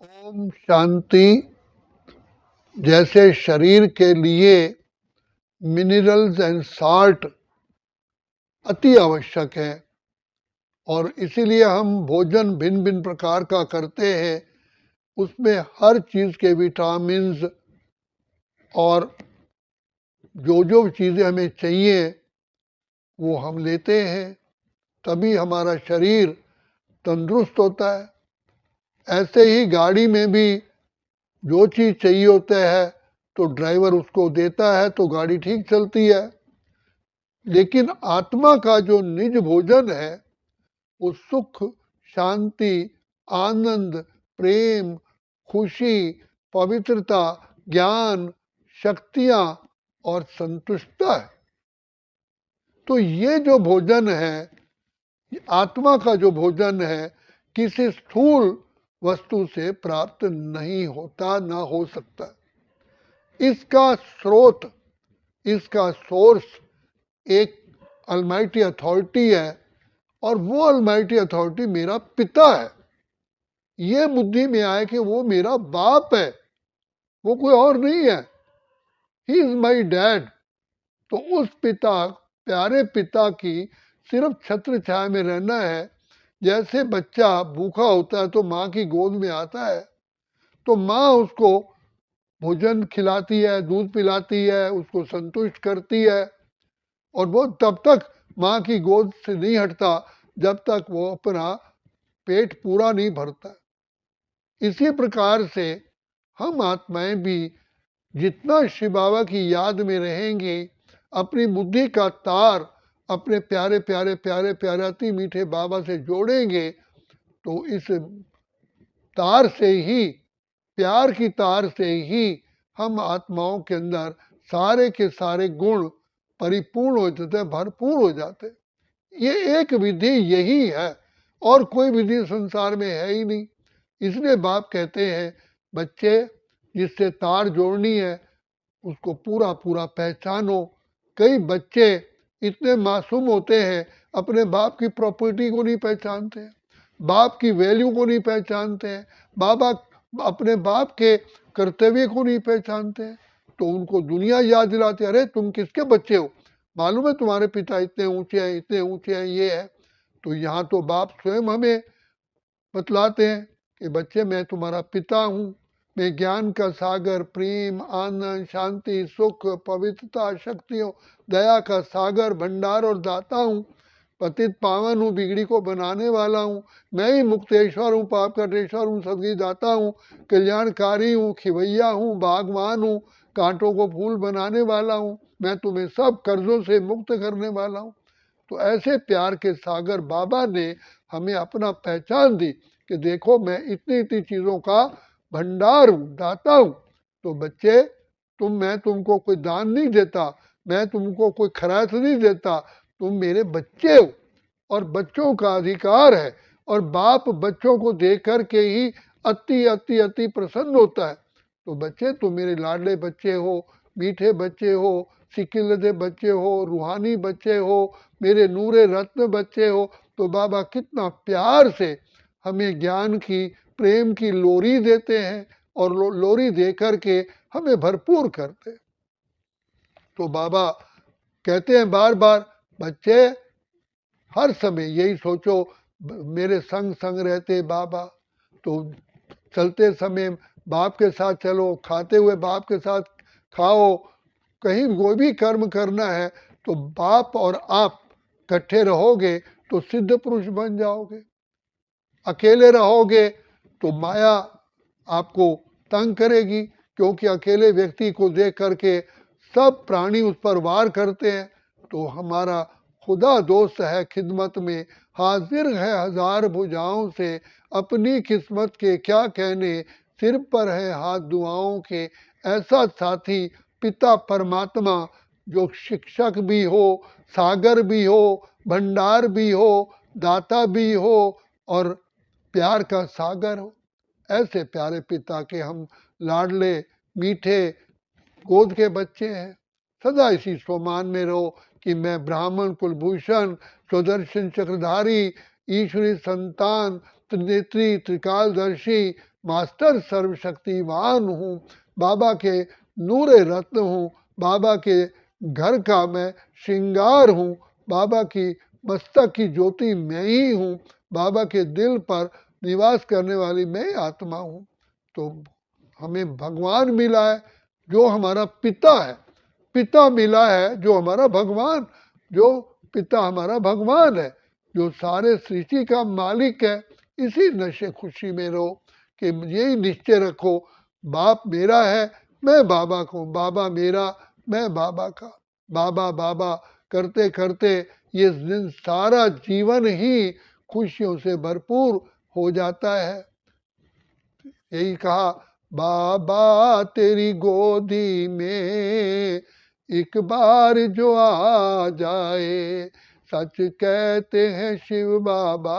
ओम शांति। जैसे शरीर के लिए मिनरल्स एंड साल्ट अति आवश्यक है और इसीलिए हम भोजन भिन्न भिन्न प्रकार का करते हैं। उसमें हर चीज के विटामिन्स और जो जो चीजें हमें चाहिए वो हम लेते हैं, तभी हमारा शरीर तंदुरुस्त होता है। ऐसे ही गाड़ी में भी जो चीज चाहिए होता है तो ड्राइवर उसको देता है तो गाड़ी ठीक चलती है। लेकिन आत्मा का जो निज भोजन है वो सुख, शांति, आनंद, प्रेम, खुशी, पवित्रता, ज्ञान, शक्तियां और संतुष्टता है। तो ये जो भोजन है, आत्मा का जो भोजन है, किसी स्थूल वस्तु से प्राप्त नहीं होता, ना हो सकता। इसका स्रोत, इसका सोर्स एक अलमाइटी अथॉरिटी है और वो अलमाइटी अथॉरिटी मेरा पिता है। ये बुद्धि में आए कि वो मेरा बाप है, वो कोई और नहीं है। He is my dad. तो उस पिता, प्यारे पिता की सिर्फ छत्र छाया में रहना है। जैसे बच्चा भूखा होता है तो माँ की गोद में आता है, तो माँ उसको भोजन खिलाती है, दूध पिलाती है, उसको संतुष्ट करती है और वो तब तक माँ की गोद से नहीं हटता जब तक वो अपना पेट पूरा नहीं भरता। इसी प्रकार से हम आत्माएं भी जितना शिव बाबा की याद में रहेंगे, अपनी बुद्धि का तार अपने प्यारे प्यारे प्यारे प्यारे अति मीठे बाबा से जोड़ेंगे, तो इस तार से ही, प्यार की तार से ही हम आत्माओं के अंदर सारे के सारे गुण परिपूर्ण हो जाते, भरपूर हो जाते। ये एक विधि यही है और कोई विधि संसार में है ही नहीं। इसलिए बाप कहते हैं, बच्चे जिससे तार जोड़नी है उसको पूरा पूरा पहचानो। कई बच्चे इतने मासूम होते हैं, अपने बाप की प्रॉपर्टी को नहीं पहचानते, बाप की वैल्यू को नहीं पहचानते, बाबा अपने बाप के कर्तव्य को नहीं पहचानते। तो उनको दुनिया याद दिलाती, अरे तुम किसके बच्चे हो, मालूम है तुम्हारे पिता इतने ऊंचे हैं, इतने ऊंचे हैं, ये है। तो यहाँ तो बाप स्वयं हमें बतलाते हैं कि बच्चे मैं तुम्हारा पिता हूँ, मैं ज्ञान का सागर, प्रेम, आनंद, शांति, सुख, पवित्रता, शक्तियों, दया का सागर, भंडार और दाता हूँ। पतित पावन हूँ, बिगड़ी को बनाने वाला हूँ। मैं ही मुक्तेश्वर हूँ, पाप कटेश्वर हूँ, सदगति दाता हूँ, कल्याणकारी हूँ, खिवैया हूँ, बागवान हूँ, कांटों को फूल बनाने वाला हूँ। मैं तुम्हें सब कर्जों से मुक्त करने वाला हूँ। तो ऐसे प्यार के सागर बाबा ने हमें अपना पहचान दी कि देखो मैं इतनी इतनी चीज़ों का भंडार हूँ, दाता हूँ। तो बच्चे मैं तुमको कोई दान नहीं देता, मैं तुमको कोई खराज नहीं देता, तुम मेरे बच्चे हो और बच्चों का अधिकार है। और बाप बच्चों को देख कर के ही अति अति अति प्रसन्न होता है। तो बच्चे तुम मेरे लाडले बच्चे हो, मीठे बच्चे हो, सिकिलदे बच्चे हो, रूहानी बच्चे हो, मेरे नूरे रत्न बच्चे हो। तो बाबा कितना प्यार से हमें ज्ञान की, प्रेम की लोरी देते हैं और लोरी दे करके हमें भरपूर करते। तो बाबा कहते हैं बार बार, बच्चे हर समय यही सोचो मेरे संग संग रहते बाबा। तो चलते समय बाप के साथ चलो, खाते हुए बाप के साथ खाओ। कहीं कोई भी कर्म करना है तो बाप और आप इकट्ठे रहोगे तो सिद्ध पुरुष बन जाओगे। अकेले रहोगे तो माया आपको तंग करेगी, क्योंकि अकेले व्यक्ति को देख करके सब प्राणी उस पर वार करते हैं। तो हमारा खुदा दोस्त है खिदमत में, हाजिर है हजार भुजाओं से, अपनी किस्मत के क्या कहने, सिर पर है हाथ दुआओं के। ऐसा साथी पिता परमात्मा जो शिक्षक भी हो, सागर भी हो, भंडार भी हो, दाता भी हो और प्यार का सागर हो। ऐसे प्यारे पिता के हम लाडले मीठे गोद के बच्चे हैं। सदा इसी स्वमान में रहो कि मैं ब्राह्मण कुलभूषण, सुदर्शन चक्रधारी, ईश्वरी संतान, त्रिनेत्री, त्रिकालदर्शी, मास्टर सर्वशक्तिवान हूँ, बाबा के नूरे रत्न हूँ, बाबा के घर का मैं श्रृंगार हूँ, बाबा की मस्तक की ज्योति मैं ही हूँ, बाबा के दिल पर निवास करने वाली मैं आत्मा हूँ। तो हमें भगवान मिला है जो हमारा पिता है, पिता मिला है जो हमारा भगवान, जो पिता हमारा भगवान है, जो सारे सृष्टि का मालिक है। इसी नशे खुशी में रहो कि यही निश्चय रखो, बाप मेरा है, मैं बाबा को, बाबा मेरा, मैं बाबा का। बाबा बाबा करते करते ये दिन सारा जीवन ही खुशियों से भरपूर हो जाता है। यही कहा, बाबा तेरी गोदी में एक बार जो आ जाए, सच कहते हैं शिव बाबा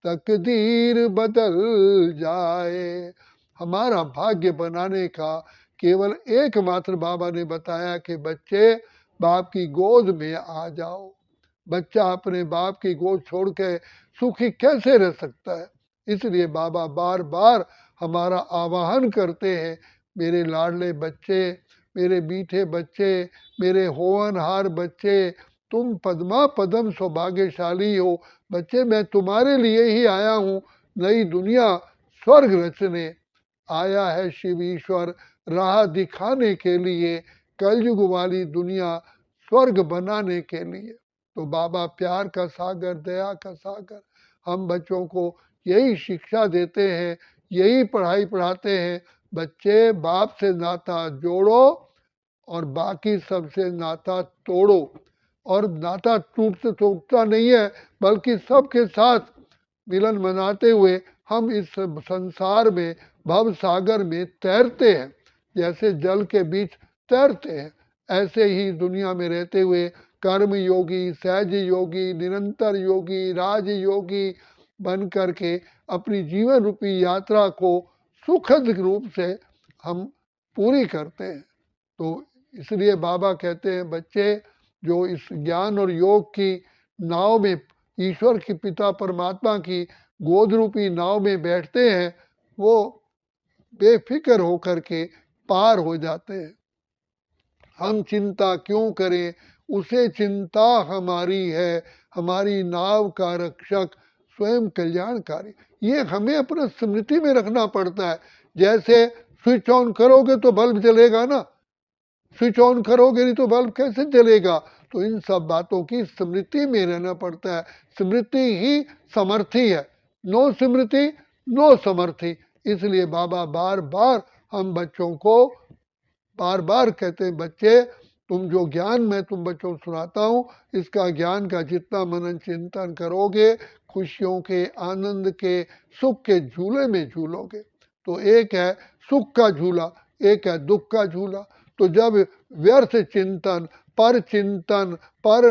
तकदीर बदल जाए। हमारा भाग्य बनाने का केवल एकमात्र बाबा ने बताया कि बच्चे बाप की गोद में आ जाओ। बच्चा अपने बाप की गोद छोड़ के सुखी कैसे रह सकता है? इसलिए बाबा बार बार हमारा आवाहन करते हैं, मेरे लाडले बच्चे, मेरे मीठे बच्चे, मेरे होनहार बच्चे, तुम पद्मा पदम सौभाग्यशाली हो। बच्चे मैं तुम्हारे लिए ही आया हूँ, नई दुनिया स्वर्ग रचने आया है शिव ईश्वर, राह दिखाने के लिए, कलयुग वाली दुनिया स्वर्ग बनाने के लिए। तो बाबा प्यार का सागर, दया का सागर, हम बच्चों को यही शिक्षा देते हैं, यही पढ़ाई पढ़ाते हैं। बच्चे बाप से नाता जोड़ो और बाकी सबसे नाता तोड़ो। और नाता टूटता नहीं है, बल्कि सबके साथ मिलन मनाते हुए हम इस संसार में, भव सागर में तैरते हैं। जैसे जल के बीच तैरते हैं, ऐसे ही दुनिया में रहते हुए कर्म योगी, सहज योगी, निरंतर योगी, राज योगी बन करके अपनी जीवन रूपी यात्रा को सुखद रूप से हम पूरी करते हैं। तो इसलिए बाबा कहते हैं, बच्चे जो इस ज्ञान और योग की नाव में, ईश्वर की पिता परमात्मा की गोद रूपी नाव में बैठते हैं, वो बेफिक्र होकर के पार हो जाते हैं। हम चिंता क्यों करें, उसे चिंता हमारी है, हमारी नाव का रक्षक स्वयं कल्याणकारी। ये हमें अपना स्मृति में रखना पड़ता है। जैसे स्विच ऑन करोगे तो बल्ब जलेगा ना, स्विच ऑन करोगे नहीं तो बल्ब कैसे जलेगा? तो इन सब बातों की स्मृति में रहना पड़ता है। स्मृति ही समर्थी है, नो स्मृति नो समर्थी। इसलिए बाबा बार बार हम बच्चों को बार बार कहते हैं, बच्चे तुम जो ज्ञान मैं तुम बच्चों को सुनाता हूँ, इसका ज्ञान का जितना मनन चिंतन करोगे, खुशियों के, आनंद के, सुख के झूले में झूलोगे। तो एक है सुख का झूला, एक है दुख का झूला। तो जब व्यर्थ चिंतन, पर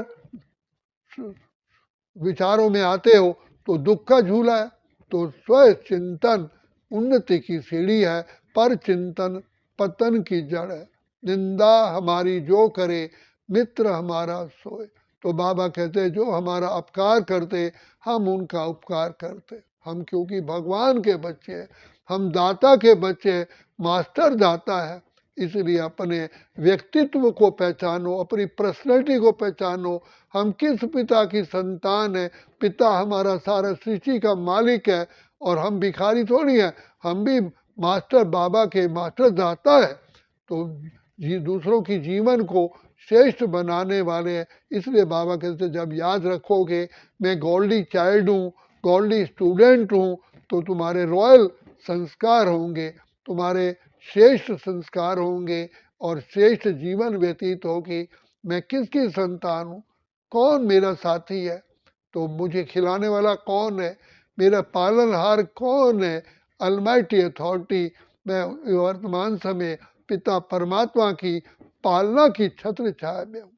विचारों में आते हो तो दुख का झूला है। तो स्व चिंतन उन्नति की सीढ़ी है, पर चिंतन पतन की जड़ है। निंदा हमारी जो करे, मित्र हमारा सोए। तो बाबा कहते हैं, जो हमारा अपकार करते हम उनका उपकार करते। हम क्योंकि भगवान के बच्चे हैं, हम दाता के बच्चे, मास्टर दाता है। इसलिए अपने व्यक्तित्व को पहचानो, अपनी पर्सनैलिटी को पहचानो, हम किस पिता की संतान है। पिता हमारा सारा सृष्टि का मालिक है और हम भिखारी थोड़ी हैं, हम भी मास्टर बाबा के मास्टर दाता है। तो दूसरों की जीवन को श्रेष्ठ बनाने वाले हैं। इसलिए बाबा कहते जब याद रखोगे मैं गोल्डी चाइल्ड हूँ, गोल्डी स्टूडेंट हूँ, तो तुम्हारे रॉयल संस्कार होंगे, तुम्हारे श्रेष्ठ संस्कार होंगे और श्रेष्ठ जीवन व्यतीत होगी। मैं किसकी संतान हूँ, कौन मेरा साथी है, तो मुझे खिलाने वाला कौन है, मेरा पालनहार कौन है, अलमाइटी अथॉरिटी। मैं वर्तमान समय पिता परमात्मा की पालना की छत्र छाया में हूँ,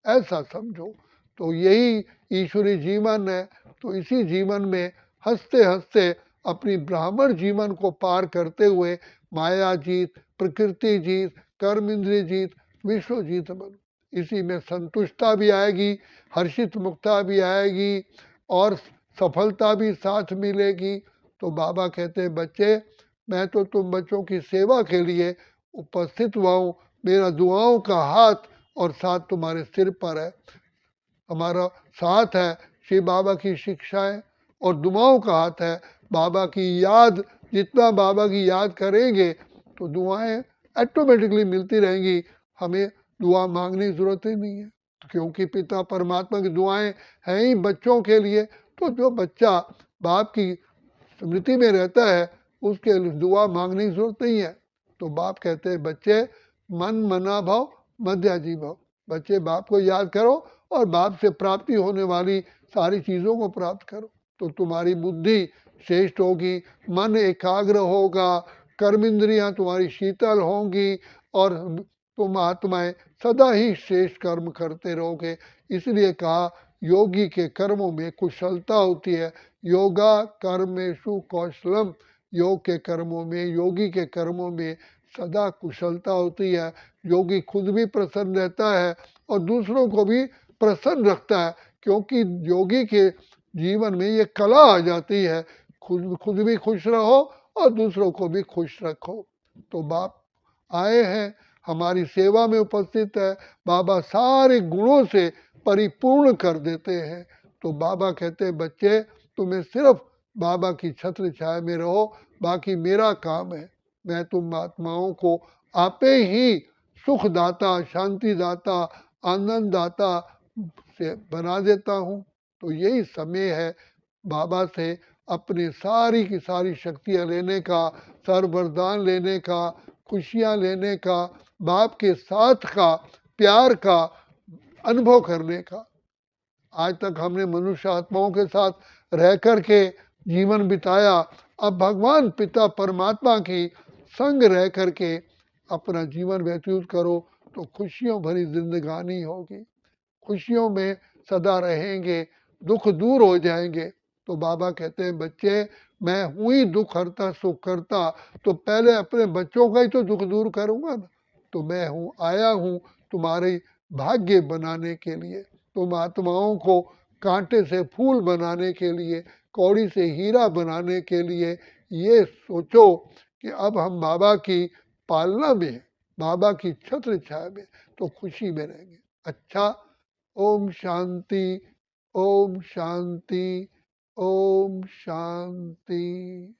ऐसा समझो। तो यही ईश्वरी जीवन है। तो इसी जीवन में हंसते हंसते अपनी ब्राह्मण जीवन को पार करते हुए माया जीत, प्रकृति जीत, कर्म इंद्रिय जीत, विश्व जीत बनो। इसी में संतुष्टता भी आएगी, हर्षित मुक्ता भी आएगी और सफलता भी साथ मिलेगी। तो बाबा कहते हैं बच्चे, मैं तो तुम बच्चों की सेवा के लिए उपस्थित हुआ हूँ। मेरा दुआओं का हाथ और साथ तुम्हारे सिर पर है। हमारा साथ है श्री बाबा की शिक्षाएं और दुआओं का हाथ है बाबा की याद। जितना बाबा की याद करेंगे तो दुआएं ऑटोमेटिकली मिलती रहेंगी, हमें दुआ मांगने की जरूरत ही नहीं है, क्योंकि पिता परमात्मा की दुआएं हैं ही बच्चों के लिए। तो जो बच्चा बाप की स्मृति में रहता है उसके लिए दुआ मांगने की जरूरत नहीं है। तो बाप कहते हैं बच्चे, मन मना भाव मध्याजी भाव। बच्चे बाप को याद करो और बाप से प्राप्ति होने वाली सारी चीज़ों को प्राप्त करो, तो तुम्हारी बुद्धि श्रेष्ठ होगी, मन एकाग्र होगा, कर्म इंद्रियां तुम्हारी शीतल होंगी और तुम आत्माएं सदा ही श्रेष्ठ कर्म करते रहोगे। इसलिए कहा योगी के कर्मों में कुशलता होती है। योगा कर्मेषु कौशलम। योग के कर्मों में, योगी के कर्मों में सदा कुशलता होती है। योगी खुद भी प्रसन्न रहता है और दूसरों को भी प्रसन्न रखता है, क्योंकि योगी के जीवन में ये कला आ जाती है, खुद भी खुश रहो और दूसरों को भी खुश रखो। तो बाप आए हैं, हमारी सेवा में उपस्थित है। बाबा सारे गुणों से परिपूर्ण कर देते हैं। तो बाबा कहते हैं बच्चे, तुम्हें सिर्फ बाबा की छत्र छाया में रहो, बाकी मेरा काम है। मैं तुम आत्माओं को आपे ही सुखदाता, शांतिदाता, आनंददाता से बना देता हूँ। तो यही समय है बाबा से अपनी सारी की सारी शक्तियाँ लेने का, सर्वरदान लेने का, खुशियाँ लेने का, बाप के साथ का, प्यार का अनुभव करने का। आज तक हमने मनुष्य आत्माओं के साथ रह कर के जीवन बिताया, अब भगवान पिता परमात्मा की संग रह कर के अपना जीवन व्यतीत करो, तो खुशियों भरी जिंदगानी होगी, खुशियों में सदा रहेंगे, दुख दूर हो जाएंगे। तो बाबा कहते हैं बच्चे, मैं हूँ ही दुख हरता सुख करता, तो पहले अपने बच्चों का ही तो दुख दूर करूंगा ना। तो मैं हूँ, आया हूँ तुम्हारे भाग्य बनाने के लिए, तुम आत्माओं को कांटे से फूल बनाने के लिए, कौड़ी से हीरा बनाने के लिए। ये सोचो कि अब हम बाबा की पालना में, बाबा की छत्र छाया में तो खुशी में रहेंगे। अच्छा, ओम शांति, ओम शांति, ओम शांति।